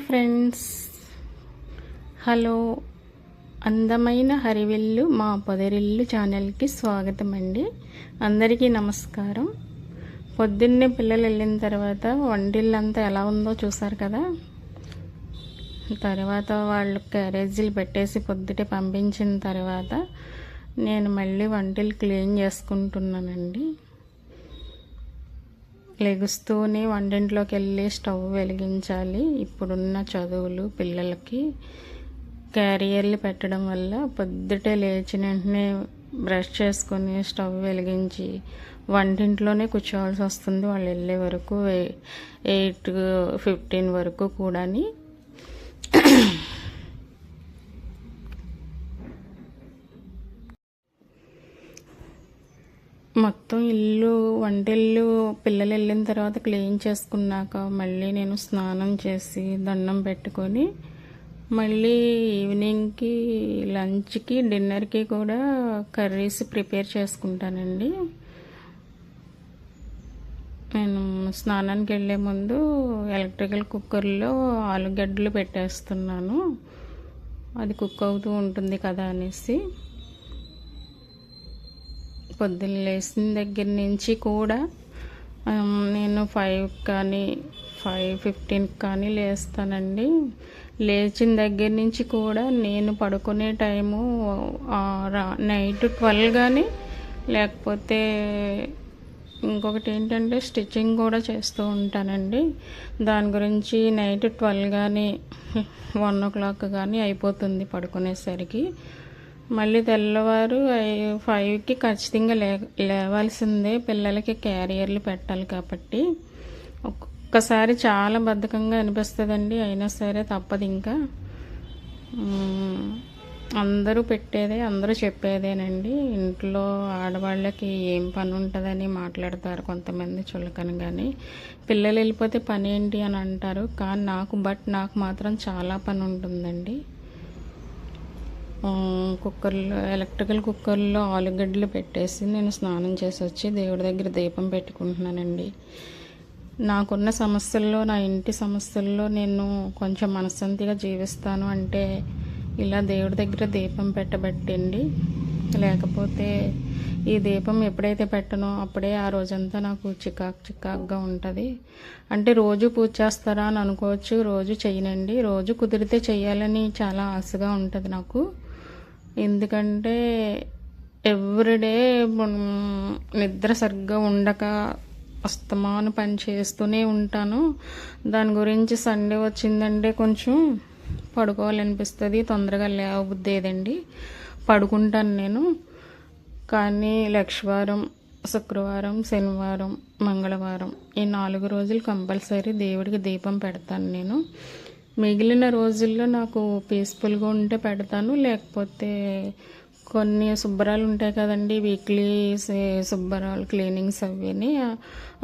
Friends, hello. అందమైన హరివిల్లు మా పొదరిల్లు ఛానల్కి స్వాగతం అండి. అందరికీ నమస్కారం. పొద్దున్నే పిల్లలు వెళ్ళిన తర్వాత వంటిల్లంతా ఎలా ఉందో చూసారు కదా. తర్వాత వాళ్ళు క్యారేజీలు పెట్టేసి పొద్దుటే పంపించిన తర్వాత నేను మళ్ళీ వంటిల్లు క్లీన్ చేసుకుంటున్నానండి. లెగుస్తూనే వంటింట్లోకి వెళ్ళి స్టవ్ వెలిగించాలి. ఇప్పుడున్న చదువులు పిల్లలకి క్యారియర్లు పెట్టడం వల్ల పొద్దుటే లేచిన వెంటనే బ్రష్ చేసుకొని స్టవ్ వెలిగించి వంటింట్లోనే కూర్చోవాల్సి వస్తుంది. వాళ్ళు వెళ్ళే వరకు 8:15 వరకు కూడా. మొత్తం ఇల్లు వంటిల్లు పిల్లలు వెళ్ళిన తర్వాత క్లీన్ చేసుకున్నాక మళ్ళీ నేను స్నానం చేసి దండం పెట్టుకొని మళ్ళీ ఈవినింగ్కి లంచ్కి డిన్నర్కి కూడా కర్రీస్ ప్రిపేర్ చేసుకుంటానండి. నేను స్నానానికి వెళ్ళే ముందు ఎలక్ట్రికల్ కుక్కర్లో ఆలుగడ్డలు పెట్టేస్తున్నాను, అది కుక్ అవుతూ ఉంటుంది కదా అనేసి. పొద్దున్న లేచిన దగ్గర నుంచి కూడా నేను 5 కానీ 5:15 కానీ లేస్తానండి. లేచిన దగ్గర నుంచి కూడా నేను పడుకునే టైము నైట్ 12 కానీ, లేకపోతే ఇంకొకటి ఏంటంటే స్టిచ్చింగ్ కూడా చేస్తూ ఉంటానండి. దాని గురించి నైట్ 12 కానీ 1 o'clock కానీ అయిపోతుంది పడుకునేసరికి. మళ్ళీ తెల్లవారు 5కి ఖచ్చితంగా లేవాల్సిందే, పిల్లలకి క్యారియర్లు పెట్టాలి కాబట్టి. ఒక్కొక్కసారి చాలా బద్ధకంగా అనిపిస్తుందండి, అయినా సరే తప్పదు. ఇంకా అందరూ పెట్టేదే, అందరూ చెప్పేదేనండి. ఇంట్లో ఆడవాళ్ళకి ఏం పని ఉంటుందని మాట్లాడతారు కొంతమంది చులకని. కానీ పిల్లలు వెళ్ళిపోతే పని ఏంటి అని అంటారు, కానీ నాకు మాత్రం చాలా పని ఉంటుందండి. ఎలక్ట్రికల్ కుక్కర్లో ఆలుగడ్డలు పెట్టేసి నేను స్నానం చేసి వచ్చి దేవుడి దగ్గర దీపం పెట్టుకుంటున్నానండి. నాకున్న సమస్యల్లో, నా ఇంటి సమస్యల్లో నేను కొంచెం మనశ్శాంతిగా జీవిస్తాను అంటే ఇలా దేవుడి దగ్గర దీపం పెట్టబట్టండి. లేకపోతే ఈ దీపం ఎప్పుడైతే పెట్టనో అప్పుడే ఆ రోజంతా నాకు చికాకుగా ఉంటుంది. అంటే రోజు పూజ చేస్తారా అని అనుకోవచ్చు, రోజు చేయనండి. రోజు కుదిరితే చేయాలని చాలా ఆశగా ఉంటుంది నాకు. ఎందుకంటే ఎవ్రీడే నిద్ర సరిగ్గా ఉండక అస్తమాను పని చేస్తూనే ఉంటాను. దాని గురించి సండే వచ్చిందంటే కొంచెం పడుకోవాలనిపిస్తుంది, తొందరగా లేవబుద్ధి ఏదండి, పడుకుంటాను నేను. కానీ లక్షవారం, శుక్రవారం, శనివారం, మంగళవారం ఈ 4 రోజులు కంపల్సరీ దేవుడికి దీపం పెడతాను నేను. మిగిలిన రోజుల్లో నాకు పీస్ఫుల్గా ఉంటే పెడతాను, లేకపోతే కొన్ని శుభ్రాలు ఉంటాయి కదండి, వీక్లీ శుభ్రాలు క్లీనింగ్స్ అవిని,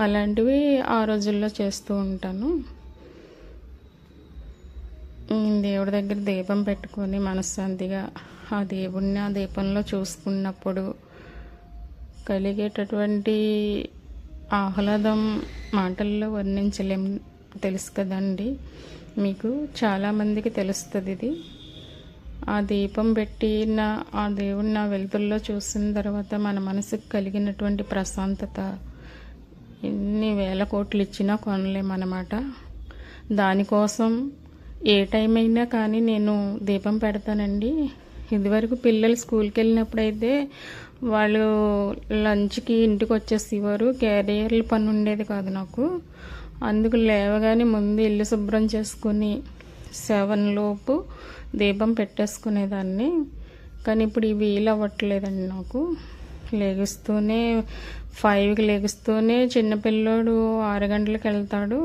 అలాంటివి ఆ రోజుల్లో చేస్తూ ఉంటాను. దేవుడి దగ్గర దీపం పెట్టుకొని మనశ్శాంతిగా ఆ దేవుడిని ఆ దీపంలో చూసుకున్నప్పుడు కలిగేటటువంటి ఆహ్లాదం మాటల్లో వర్ణించలేం, తెలుసు కదండి మీకు. చాలామందికి తెలుస్తుంది ఇది. ఆ దీపం పెట్టిన ఆ దేవుడిని ఆ వెలుతుల్లో చూసిన తర్వాత మన మనసుకు కలిగినటువంటి ప్రశాంతత ఎన్ని వేల కోట్లు ఇచ్చినా కొనలేమన్నమాట. దానికోసం ఏ టైం అయినా కానీ నేను దీపం పెడతానండి. ఇదివరకు పిల్లలు స్కూల్కి వెళ్ళినప్పుడైతే వాళ్ళు లంచ్కి ఇంటికి వచ్చేసేవారు, క్యారియర్ల పని ఉండేది కాదు నాకు. అందుకు లేవగానే ముందు ఇల్లు శుభ్రం చేసుకుని 7 లోపు దీపం పెట్టేసుకునేదాన్ని. కానీ ఇప్పుడు ఇవి వీలు అవ్వట్లేదండి నాకు. లేగుస్తూనే 5కి లేగుస్తూనే చిన్నపిల్లోడు 6 గంటలకు వెళ్తాడు.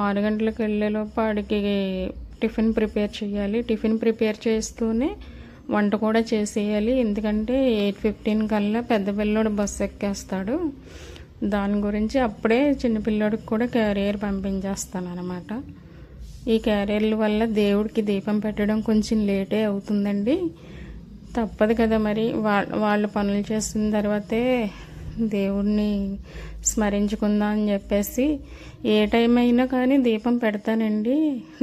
6 గంటలకు వెళ్ళేలోపు వాడికి టిఫిన్ ప్రిపేర్ చేయాలి. టిఫిన్ ప్రిపేర్ చేస్తూనే వంట కూడా చేసేయాలి. ఎందుకంటే 8:15 కల్లా పెద్ద పిల్లోడు బస్సు ఎక్కేస్తాడు. దాని గురించి అప్పుడే చిన్నపిల్లోడికి కూడా క్యారియర్ పంపించేస్తాను అన్నమాట. ఈ క్యారియర్ల వల్ల దేవుడికి దీపం పెట్టడం కొంచెం లేటే అవుతుందండి, తప్పదు కదా మరి. వాళ్ళ పనులు చేసిన తర్వాతే దేవుణ్ణి స్మరించుకుందాం అని చెప్పేసి ఏ టైం అయినా కానీ దీపం పెడతానండి.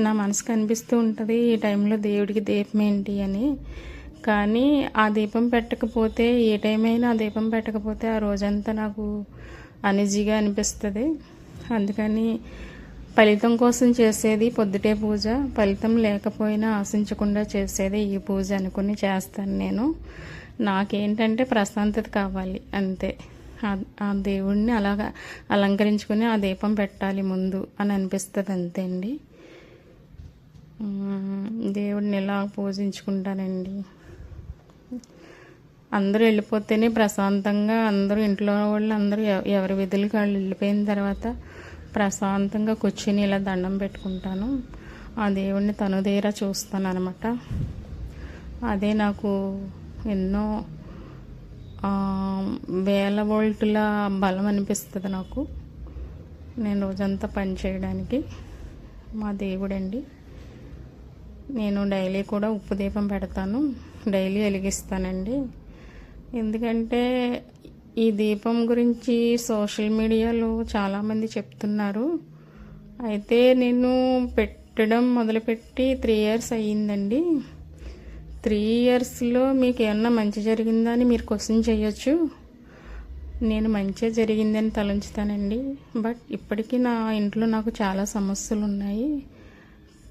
నా మనసుకు అనిపిస్తూ ఉంటుంది ఈ టైంలో దేవుడికి దీపం ఏంటి అని. కానీ ఆ దీపం పెట్టకపోతే, ఏ టైం అయినా ఆ దీపం పెట్టకపోతే ఆ రోజంతా నాకు అనిజీగా అనిపిస్తుంది. అందుకని ఫలితం కోసం చేసేది పొద్దుటే పూజ, ఫలితం లేకపోయినా ఆశించకుండా చేసేది ఈ పూజ అనుకుని చేస్తాను నేను. నాకేంటంటే ప్రశాంతత కావాలి అంతే. ఆ దేవుణ్ణి అలాగా అలంకరించుకుని ఆ దీపం పెట్టాలి ముందు అని అనిపిస్తుంది అంతే అండి. దేవుడిని ఇలా పూజించుకుంటానండి. అందరూ వెళ్ళిపోతేనే ప్రశాంతంగా, అందరూ ఇంట్లో వాళ్ళు అందరూ ఎవరి విధులకి వాళ్ళు వెళ్ళిపోయిన తర్వాత ప్రశాంతంగా కూర్చుని ఇలా దండం పెట్టుకుంటాను. ఆ దేవుణ్ణి తనుదేరా చూస్తాను అనమాట. అదే నాకు ఎన్నో వేల వోల్టుల బలం అనిపిస్తుంది నాకు, నేను రోజంతా పని చేయడానికి. మా దేవుడండి. నేను డైలీ కూడా ఉప్పు దీపం పెడతాను, డైలీ వెలిగిస్తానండి. ఎందుకంటే ఈ దీపం గురించి సోషల్ మీడియాలో చాలామంది చెప్తున్నారు. అయితే నేను పెట్టడం మొదలుపెట్టి 3 years అయ్యిందండి. 3 yearsలో మీకు ఏమన్నా మంచి జరిగిందా అని మీరు క్వశ్చన్ చేయొచ్చు. నేను మంచిగా జరిగిందని తలంచుతానండి. బట్ ఇప్పటికీ నా ఇంట్లో నాకు చాలా సమస్యలు ఉన్నాయి,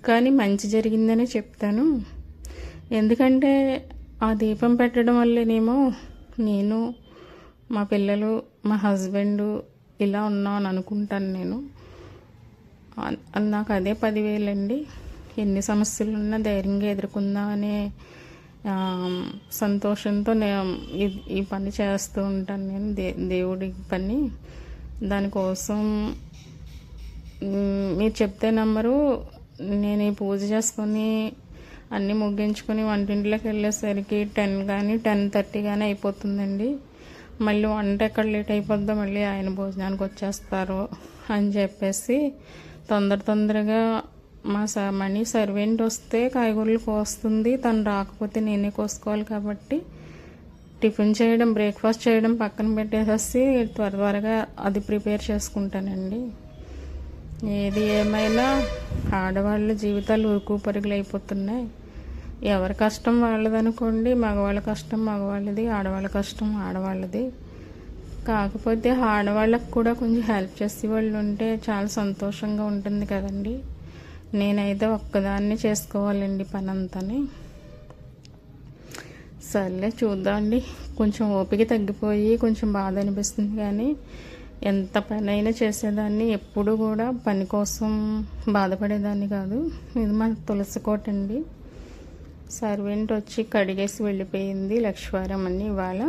కానీ మంచి జరిగిందనే చెప్తాను. ఎందుకంటే ఆ దీపం పెట్టడం వల్లేనేమో నేను, మా పిల్లలు, మా హస్బెండ్ ఇలా ఉన్నాం అని అనుకుంటాను నేను. నాకు అదే 10,000 అండి. ఎన్ని సమస్యలు ఉన్నా ధైర్యంగా ఎదుర్కొందామనే సంతోషంతో ఈ పని చేస్తూ ఉంటాను నేను, దేవుడి పని. దానికోసం మీరు చెప్తే నమ్మరు, నేను ఈ పూజ చేసుకొని అన్నీ ముగించుకొని వంటింట్లోకి వెళ్ళేసరికి 10 కానీ 10:30 కానీ అయిపోతుందండి. మళ్ళీ వంట ఎక్కడ లేట్ అయిపోద్దో, మళ్ళీ ఆయన భోజనానికి వచ్చేస్తారు అని చెప్పేసి తొందరగా మా మనీ సర్వెంట్ వస్తే కాయగూరలు కోస్తుంది, తను రాకపోతే నేనే కోసుకోవాలి. కాబట్టి టిఫిన్ చేయడం, బ్రేక్ఫాస్ట్ చేయడం పక్కన పెట్టేసేసి త్వరగా అది ప్రిపేర్ చేసుకుంటానండి. ఏది ఏమైనా ఆడవాళ్ళ జీవితాలు ఉరుకు పరుగులు అయిపోతున్నాయి. ఎవరి కష్టం వాళ్ళది అనుకోండి, మగవాళ్ళ కష్టం మగవాళ్ళది, ఆడవాళ్ళ కష్టం ఆడవాళ్ళది. కాకపోతే ఆడవాళ్ళకు కూడా కొంచెం హెల్ప్ చేసే వాళ్ళు ఉంటే చాలా సంతోషంగా ఉంటుంది కదండి. నేనైతే ఒక్కదాన్ని చేసుకోవాలండి పని అంతాని. సర్లే చూద్దామండి. కొంచెం ఓపిక తగ్గిపోయి కొంచెం బాధ అనిపిస్తుంది, కానీ ఎంత పని అయినా చేసేదాన్ని. ఎప్పుడు కూడా పని కోసం బాధపడేదాన్ని కాదు. ఇది మా తులసి కోట అండి. సర్వెంట్ వచ్చి కడిగేసి వెళ్ళిపోయింది లక్ష్వారం అని. ఇవాళ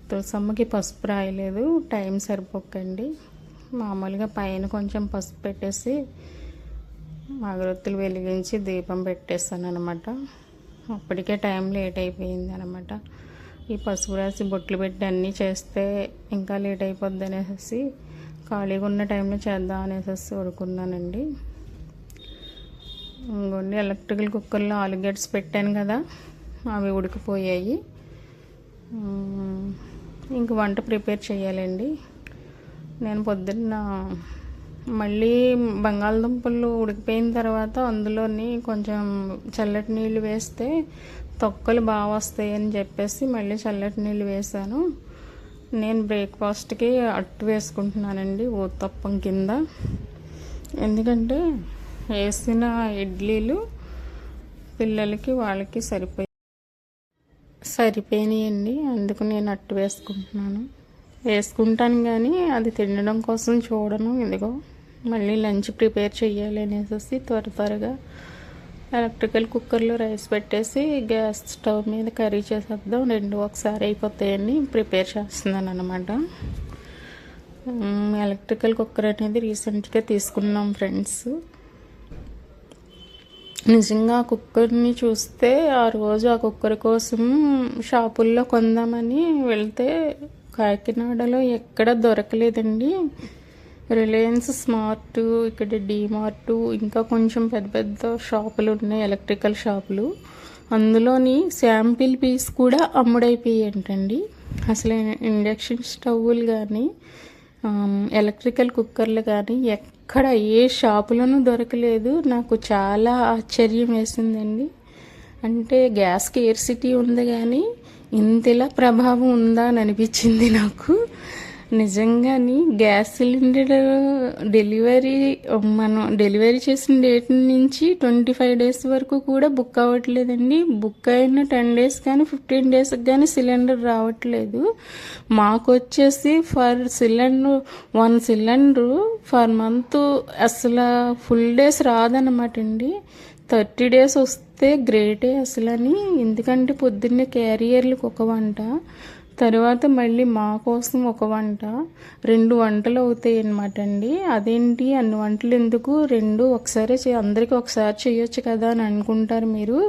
తులసమ్మకి పసుపు రాయలేదు, టైం సరిపోకండి. మామూలుగా పైన కొంచెం పసుపు పెట్టేసి అగరొత్తులు వెలిగించి దీపం పెట్టేస్తాను అనమాట. అప్పటికే టైం లేట్ అయిపోయింది అనమాట. ఈ పసుపు రాసి బొట్లు పెట్టి అన్నీ చేస్తే ఇంకా లేట్ అయిపోద్ది అనేసి ఖాళీగా ఉన్న టైంలో చేద్దాం అనేసి ఊరుకున్నానండి. ఇంకొన్ని ఎలక్ట్రికల్ కుక్కర్లో ఆలుగడ్డస్ పెట్టాను కదా, అవి ఉడికిపోయాయి. ఇంక వంట ప్రిపేర్ చేయాలండి. నేను పొద్దున్న మళ్ళీ బంగాళదుంపలు ఉడికిపోయిన తర్వాత అందులోని కొంచెం చల్లటి నీళ్ళు వేస్తే తొక్కలు బాగా వస్తాయి అని చెప్పేసి మళ్ళీ చల్లటి నీళ్ళు వేసాను. నేను బ్రేక్ఫాస్ట్కి అట్టు వేసుకుంటున్నానండి ఊతప్పం కింద. ఎందుకంటే వేసిన ఇడ్లీలు పిల్లలకి వాళ్ళకి సరిపోయినాయండి. అందుకు నేను అట్టు వేసుకుంటాను, కానీ అది తినడం కోసం చూడను. ఇదిగో మళ్ళీ లంచ్ ప్రిపేర్ చేయాలి అనేసి త్వరగా ఎలక్ట్రికల్ కుక్కర్లో రైస్ పెట్టేసి గ్యాస్ స్టవ్ మీద కర్రీ చేసేద్దాం, 2 ఒకసారి అయిపోతాయని ప్రిపేర్ చేస్తున్నాను అనమాట. ఎలక్ట్రికల్ కుక్కర్ అనేది రీసెంట్గా తీసుకున్నాం ఫ్రెండ్స్. నిజంగా ఆ కుక్కర్ని చూస్తే ఆ రోజు ఆ కుక్కర్ కోసం షాపుల్లో కొందామని వెళ్తే కాకినాడలో ఎక్కడ దొరకలేదండి. రిలయన్స్ స్మార్ట్, ఇక్కడ డిమార్ట్, ఇంకా కొంచెం పెద్ద షాపులు ఉన్నాయి, ఎలక్ట్రికల్ షాపులు. అందులోని శాంపిల్ పీస్ కూడా అమ్ముడైపోయాయంటండి. అసలు ఇండక్షన్ స్టవ్లు కానీ ఎలక్ట్రికల్ కుక్కర్లు కానీ ఎక్కడ ఏ షాపులోనూ దొరకలేదు. నాకు చాలా ఆశ్చర్యం వేసిందండి. అంటే గ్యాస్ స్కేర్సిటీ ఉంది కానీ ఇంతలా ప్రభావం ఉందా అని అనిపించింది నాకు. నిజంగాని గ్యాస్ సిలిండర్ మనం డెలివరీ చేసిన డేట్ నుంచి 25 డేస్ వరకు కూడా బుక్ అవ్వట్లేదండి. బుక్ అయిన 10 డేస్ కానీ 15 డేస్కి కానీ సిలిండర్ రావట్లేదు. మాకు వచ్చేసి వన్ సిలిండర్ ఫర్ మంత్ అసలు ఫుల్ డేస్ రాదన్నమాట అండి. 30 డేస్ వస్తే గ్రేటే అసలు అని. ఎందుకంటే పొద్దున్నే క్యారియర్లకు ఒక వంట, తర్వాత మళ్ళీ మా కోసం ఒక వంట, 2 వంటలు అవుతాయి అన్నమాట అండి. అదేంటి అన్ని వంటలు ఎందుకు, 2 ఒకసారి అందరికీ ఒకసారి చేయొచ్చు కదా అని అనుకుంటారు మీరు.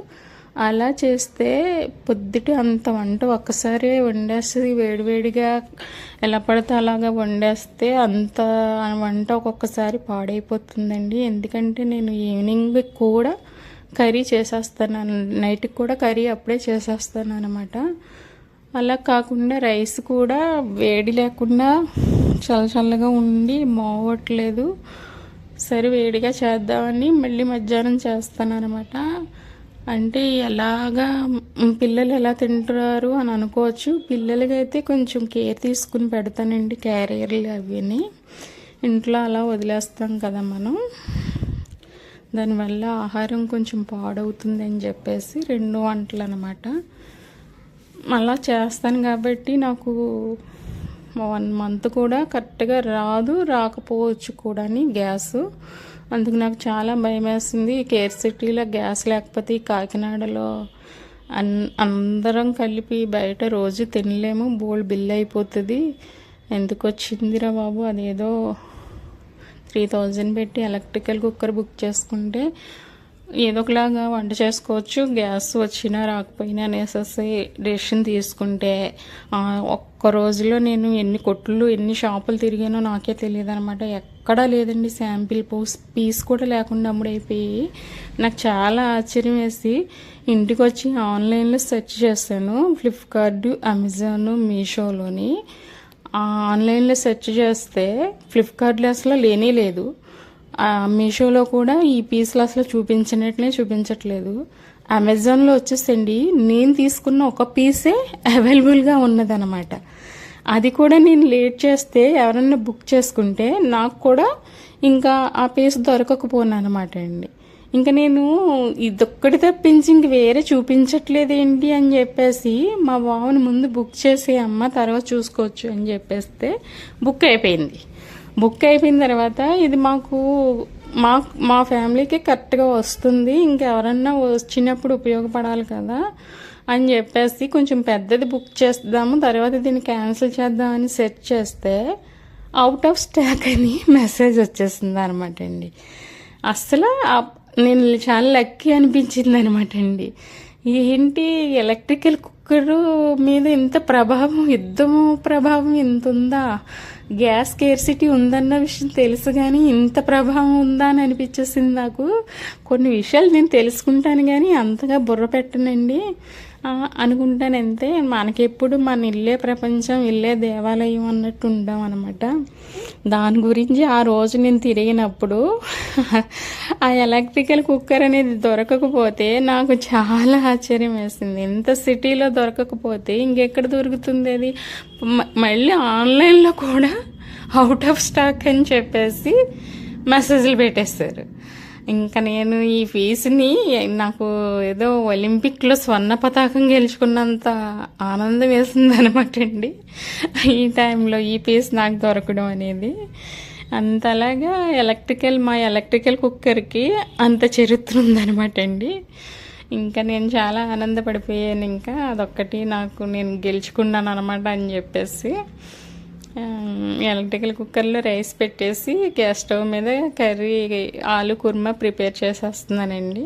అలా చేస్తే పొద్దుటి అంత వంట ఒక్కసారి వండేస్తుంది. వేడివేడిగా ఎలా పడితే అలాగా వండేస్తే అంత వంట ఒక్కొక్కసారి పాడైపోతుందండి. ఎందుకంటే నేను ఈవినింగ్ కూడా కర్రీ చేసేస్తాను, నైట్కి కూడా కర్రీ అప్పుడే చేసేస్తాను అనమాట. అలా కాకుండా రైస్ కూడా వేడి లేకుండా చల్లగా ఉండి మోవట్లేదు. సరే వేడిగా చేద్దామని మళ్ళీ మధ్యాహ్నం చేస్తాను అనమాట. అంటే ఎలాగా పిల్లలు ఎలా తింటారు అని అనుకోవచ్చు. పిల్లలకైతే కొంచెం కేర్ తీసుకుని పెడతానండి. క్యారియర్లు అవిని ఇంట్లో అలా వదిలేస్తాం కదా మనం, దానివల్ల ఆహారం కొంచెం పాడవుతుంది అని చెప్పేసి 2 వంటలు అనమాట అలా చేస్తాను. కాబట్టి నాకు 1 మంత్ కూడా కరెక్ట్గా రాకపోవచ్చు కూడా గ్యాస్. అందుకు నాకు చాలా భయం వేస్తుంది. కేర్ సిటీలో గ్యాస్ లేకపోతే కాకినాడలో అందరం కలిపి బయట రోజు తినలేము, బోల్డ్ బిల్ అయిపోతుంది. ఎందుకు వచ్చిందిరా బాబు, అదేదో 3000 పెట్టి ఎలక్ట్రికల్ కుక్కర్ బుక్ చేసుకుంటే ఏదో ఒకలాగా వంట చేసుకోవచ్చు, గ్యాస్ వచ్చినా రాకపోయినా అనేసి డెసిషన్ తీసుకుంటే ఒక్క రోజులో నేను ఎన్ని షాపులు తిరిగానో నాకే తెలియదు అనమాట. ఎక్కడా లేదండి, శాంపిల్ పీస్ కూడా లేకుండా అమ్ముడైపోయి. నాకు చాలా ఆశ్చర్యం వేసి ఇంటికి వచ్చి ఆన్లైన్లో సెర్చ్ చేశాను. ఫ్లిప్కార్ట్, అమెజాన్, మీషోలోని. ఆన్లైన్లో సెర్చ్ చేస్తే ఫ్లిప్కార్ట్లో అసలు లేనే లేదు, మీషోలో కూడా ఈ పీస్లు అసలు చూపించట్లేదు. అమెజాన్లో వచ్చేసండి నేను తీసుకున్న ఒక పీసే అవైలబుల్గా ఉన్నదనమాట. అది కూడా నేను లేట్ చేస్తే ఎవరన్నా బుక్ చేసుకుంటే నాకు కూడా ఇంకా ఆ పీస్ దొరకకపోను అనమాట అండి. ఇంకా నేను ఇదొక్కటి తప్పించి ఇంక వేరే చూపించట్లేదు ఏంటి అని చెప్పేసి మా బావని ముందు బుక్ చేసి అమ్మ తర్వాత చూసుకోవచ్చు అని చెప్పేస్తే బుక్ అయిపోయింది. బుక్ అయిపోయిన తర్వాత ఇది మా ఫ్యామిలీకి కరెక్ట్గా వస్తుంది, ఇంకెవరన్నా వచ్చినప్పుడు ఉపయోగపడాలి కదా అని చెప్పేసి కొంచెం పెద్దది బుక్ చేద్దాము, తర్వాత దీన్ని క్యాన్సిల్ చేద్దామని సెర్చ్ చేస్తే అవుట్ ఆఫ్ స్టాక్ అని మెసేజ్ వచ్చేసింది అనమాట అండి. అసలు నేను చాలా లక్కీ అనిపించింది అనమాట అండి. ఏంటి ఎలక్ట్రికల్ కుక్కర్ మీద ఇంత ప్రభావం ఇంత ఉందా, గ్యాస్ స్కేర్సిటీ ఉందన్న విషయం తెలుసు కానీ ఇంత ప్రభావం ఉందా అని అనిపించేసింది నాకు. కొన్ని విషయాలు నేను తెలుసుకుంటాను కానీ అంతగా బుర్ర పెట్టనండి, అనుకుంటాను అంతే. మనకెప్పుడు మన ఇల్లే ప్రపంచం, ఇల్లే దేవాలయం అన్నట్టు ఉంటాం అనమాట. దాని గురించి ఆ రోజు నేను తిరిగినప్పుడు ఆ ఎలక్ట్రికల్ కుక్కర్ అనేది దొరకకపోతే నాకు చాలా ఆశ్చర్యం వేసింది. ఎంత సిటీలో దొరకకపోతే ఇంకెక్కడ దొరుకుతుంది అది. మళ్ళీ ఆన్లైన్లో కూడా అవుట్ ఆఫ్ స్టాక్ అని చెప్పేసి మెసేజ్లు పెట్టేస్తారు. ఇంకా నేను ఈ పీస్ని నాకు ఏదో ఒలింపిక్లో స్వర్ణ పతాకం గెలుచుకున్నంత ఆనందం వేసింది అనమాట అండి ఈ టైంలో ఈ పీస్ నాకు దొరకడం అనేది. అంతలాగా మా ఎలక్ట్రికల్ కుక్కర్కి అంత చరిత్ర ఉందనమాట అండి. ఇంకా నేను చాలా ఆనందపడిపోయాను. ఇంకా అదొక్కటి నేను గెలుచుకున్నాను అనమాట అని చెప్పేసి ఎలక్ట్రికల్ కుక్కర్లో రైస్ పెట్టేసి గ్యాస్ స్టవ్ మీద కర్రీ ఆలు కుర్మా ప్రిపేర్ చేసేస్తున్నానండి.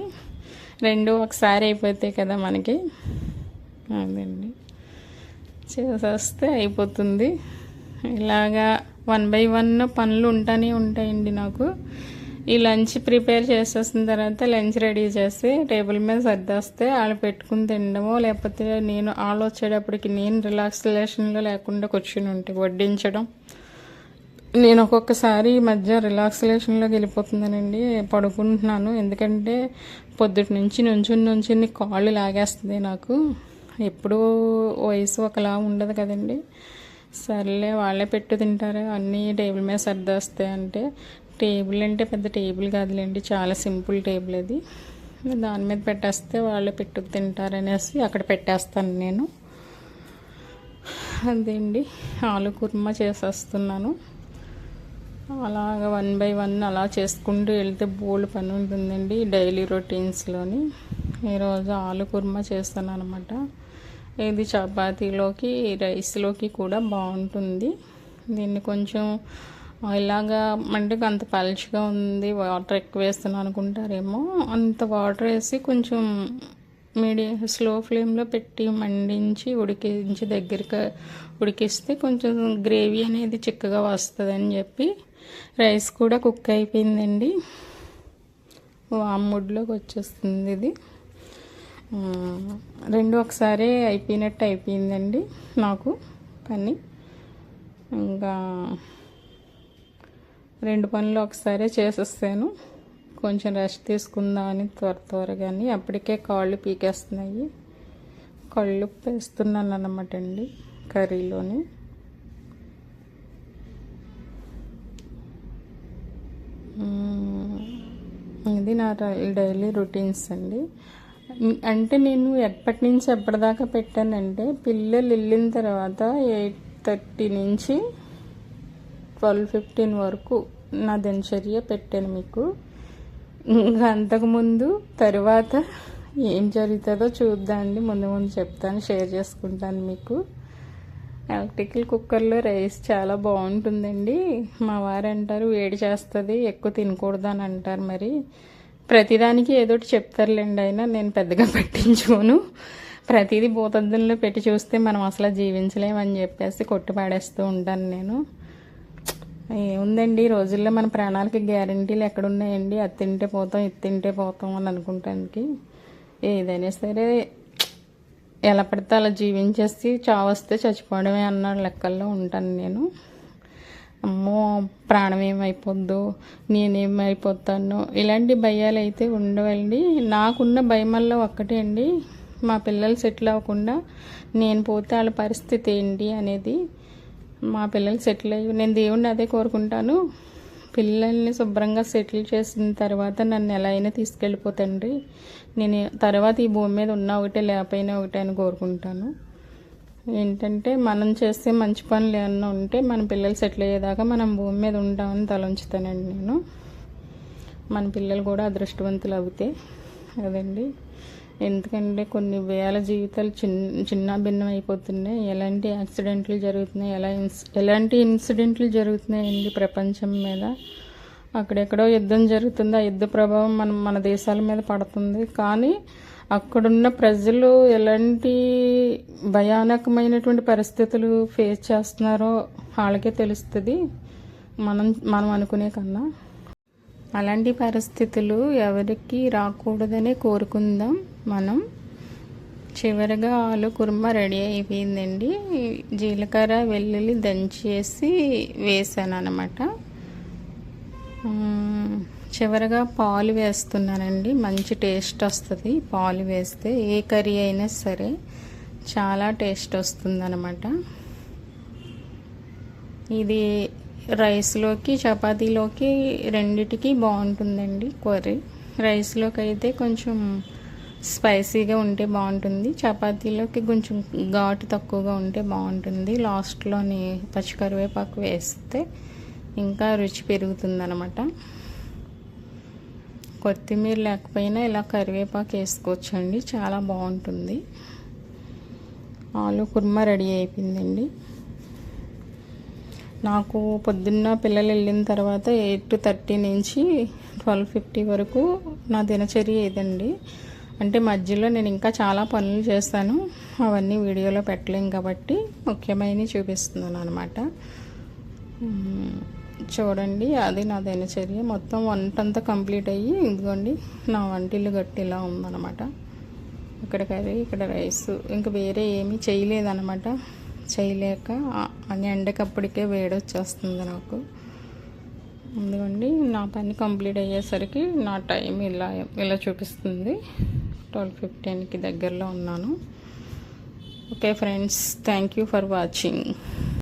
2 ఒకసారి అయిపోతాయి కదా మనకి, అదండి చేసేస్తే అయిపోతుంది. ఇలాగా 1 by 1 పనులు ఉంటాయండి నాకు. ఈ లంచ్ ప్రిపేర్ చేసేసిన తర్వాత లంచ్ రెడీ చేసి టేబుల్ మీద సర్దేస్తే వాళ్ళు పెట్టుకుని తినడమో, లేకపోతే వాళ్ళు వచ్చేటప్పటికి నేను రిలాక్సేషన్లో లేకుండా కూర్చుని ఉంటే వడ్డించడం. నేను ఒక్కొక్కసారి ఈ మధ్య రిలాక్సేషన్లోకి వెళ్ళిపోతుందనండి, పడుకుంటున్నాను. ఎందుకంటే పొద్దుటి నుంచి నుంచుని కాళ్ళు లాగేస్తుంది నాకు. ఎప్పుడూ వయసు ఒకలా ఉండదు కదండి. సర్లే వాళ్ళే పెట్టు తింటారు, అన్నీ టేబుల్ మీద సర్దేస్తాయి అంటే, టేబుల్ అంటే పెద్ద టేబుల్ కాదులేండి, చాలా సింపుల్ టేబుల్ అది. దాని మీద పెట్టేస్తే వాళ్ళే పెట్టుకు తింటారనేసి అక్కడ పెట్టేస్తాను నేను. అదేండి ఆలు కుర్మా చేసేస్తున్నాను. అలాగ 1 by 1 అలా చేసుకుంటూ వెళ్తే బోల్డ్ పని ఉంటుందండి డైలీ రొటీన్స్లోని. ఈరోజు ఆలు కుర్మా చేస్తాను అనమాట. ఇది చపాతీలోకి, రైస్లోకి కూడా బాగుంటుంది. దీన్ని కొంచెం ఇలాగా అంటే అంత పలుచగా ఉంది, వాటర్ ఎక్కువ వేస్తున్నాను అనుకుంటారేమో. అంత వాటర్ వేసి కొంచెం స్లో ఫ్లేమ్లో పెట్టి మండించి దగ్గరికి ఉడికిస్తే కొంచెం గ్రేవీ అనేది చిక్కగా వస్తుందని చెప్పి రైస్ కూడా కుక్ అయిపోయిందండి. వాముడ్లోకి వచ్చేస్తుంది ఇది. రెండు ఒకసారి అయిపోయిందండి నాకు పని. ఇంకా 2 పనులు ఒకసారి చేసేస్తాను. కొంచెం రెస్ట్ తీసుకుందామని త్వరగాని అప్పటికే కాళ్ళు పీకేస్తున్నాయి. కళ్ళు వేస్తున్నాను అన్నమాట అండి కర్రీలోని. ఇది నా డైలీ రొటీన్స్ అండి. అంటే నేను ఎప్పటి నుంచి ఎప్పటిదాకా పెట్టానంటే, పిల్లలు వెళ్ళిన తర్వాత 8:30 నుంచి 12:15 వరకు నా దినచర్య పెట్టాను మీకు. ఇంకా అంతకుముందు తర్వాత ఏం జరుగుతుందో చూద్దామండి. ముందు చెప్తాను, షేర్ చేసుకుంటాను మీకు. ఎలక్ట్రికల్ కుక్కర్లో రైస్ చాలా బాగుంటుందండి. మా వారు అంటారు వేడి చేస్తుంది, ఎక్కువ తినకూడదు అని అంటారు. మరి ప్రతిదానికి ఏదో ఒకటి చెప్తారులేండి, అయినా నేను పెద్దగా పట్టించుకోను. ప్రతిదీ భూతద్దంలో పెట్టి చూస్తే మనం అసలు జీవించలేమని చెప్పేసి కొట్టి పాడేస్తూ ఉంటాను నేను. ఏముందండి, రోజుల్లో మన ప్రాణాలకి గ్యారంటీలు ఎక్కడున్నాయండి? అది తింటే పోతాం, ఇది తింటే పోతాం అని అనుకుంటానికి. ఏదైనా సరే ఎలా పడితే అలా జీవించేసి చావస్తే చచ్చిపోవడమే అన్న లెక్కల్లో ఉంటాను నేను. అమ్మో ప్రాణం ఏమైపోద్దో, నేనేమైపోతానో ఇలాంటి భయాలు అయితే ఉండవండి. నాకున్న భయమల్లో ఒక్కటే అండి, మా పిల్లలు సెటిల్ అవ్వకుండా నేను పోతే వాళ్ళ పరిస్థితి ఏంటి అనేది. మా పిల్లలు సెటిల్ అయ్యి, నేను దేవుణ్ణి అదే కోరుకుంటాను, పిల్లల్ని శుభ్రంగా సెటిల్ చేసిన తర్వాత నన్ను ఎలా అయినా తీసుకెళ్ళిపోతండి. నేను తర్వాత ఈ భూమి మీద ఉన్నా ఒకటే, లేకపోయినా ఒకటే అని కోరుకుంటాను. ఏంటంటే మనం చేస్తే మంచి పనులు ఏమన్నా ఉంటే మన పిల్లలు సెటిల్ అయ్యేదాకా మనం భూమి మీద ఉంటామని తలంచుతానండి నేను. మన పిల్లలు కూడా అదృష్టవంతులు అవుతే అదండి. ఎందుకంటే కొన్ని వేల జీవితాలు చిన్న భిన్నం అయిపోతున్నాయి. ఎలాంటి యాక్సిడెంట్లు జరుగుతున్నాయి, ఎలాంటి ఇన్సిడెంట్లు జరుగుతున్నాయండి ప్రపంచం మీద. అక్కడెక్కడో యుద్ధం జరుగుతుంది, ఆ యుద్ధ ప్రభావం మన దేశాల మీద పడుతుంది. కానీ అక్కడున్న ప్రజలు ఎలాంటి భయానకమైనటువంటి పరిస్థితులు ఫేస్ చేస్తున్నారో వాళ్ళకే తెలుస్తుంది, మనం అనుకునే కన్నా. అలాంటి పరిస్థితులు ఎవరికి రాకూడదనే కోరుకుందాం మనం. చివరిగా ఆలు కుర్మా రెడీ అయిపోయిందండి. జీలకర్ర వెల్లుల్లి దంచేసి వేసాను అన్నమాట. చివరిగా పాలు వేస్తున్నానండి, మంచి టేస్ట్ వస్తుంది పాలు వేస్తే. ఏ కర్రీ అయినా సరే చాలా టేస్ట్ వస్తుంది అన్నమాట. ఇది రైస్లోకి, చపాతీలోకి రెండిటికి బాగుంటుందండి కర్రీ. రైస్లోకి అయితే కొంచెం స్పైసీగా ఉంటే బాగుంటుంది, చపాతీలోకి కొంచెం ఘాటు తక్కువగా ఉంటే బాగుంటుంది. లాస్ట్లోని పచ్చికరివేపాకు వేస్తే ఇంకా రుచి పెరుగుతుందన్నమాట. కొత్తిమీర లేకపోయినా ఇలా కరివేపాకు వేసుకోవచ్చండి, చాలా బాగుంటుంది. ఆలు కుర్మా రెడీ అయిపోయిందండి. నాకు పొద్దున్న పిల్లలు వెళ్ళిన తర్వాత 8:30 నుంచి 12:50 వరకు నా దినచర్య ఇదండి. అంటే మధ్యలో నేను ఇంకా చాలా పనులు చేస్తాను, అవన్నీ వీడియోలో పెట్టలేం కాబట్టి ముఖ్యమైనవి చూపిస్తున్నాను అనమాట. చూడండి, అది నా దినచర్య. మొత్తం వంట అంతా కంప్లీట్ అయ్యి ఇదిగోండి నా వంటిల్లు గట్టిలా ఉందన్నమాట. ఇక్కడ కర్రీ, ఇక్కడ రైస్, ఇంకా వేరే ఏమీ చేయలేదన్నమాట. చేయలేక అని ఎండకప్పటికే వేడొచ్చేస్తుంది నాకు. ఎందుకండి నా పని కంప్లీట్ అయ్యేసరికి నా టైం ఇలా చూపిస్తుంది. 12:15కి దగ్గరలో ఉన్నాను. Okay friends, thank you for watching.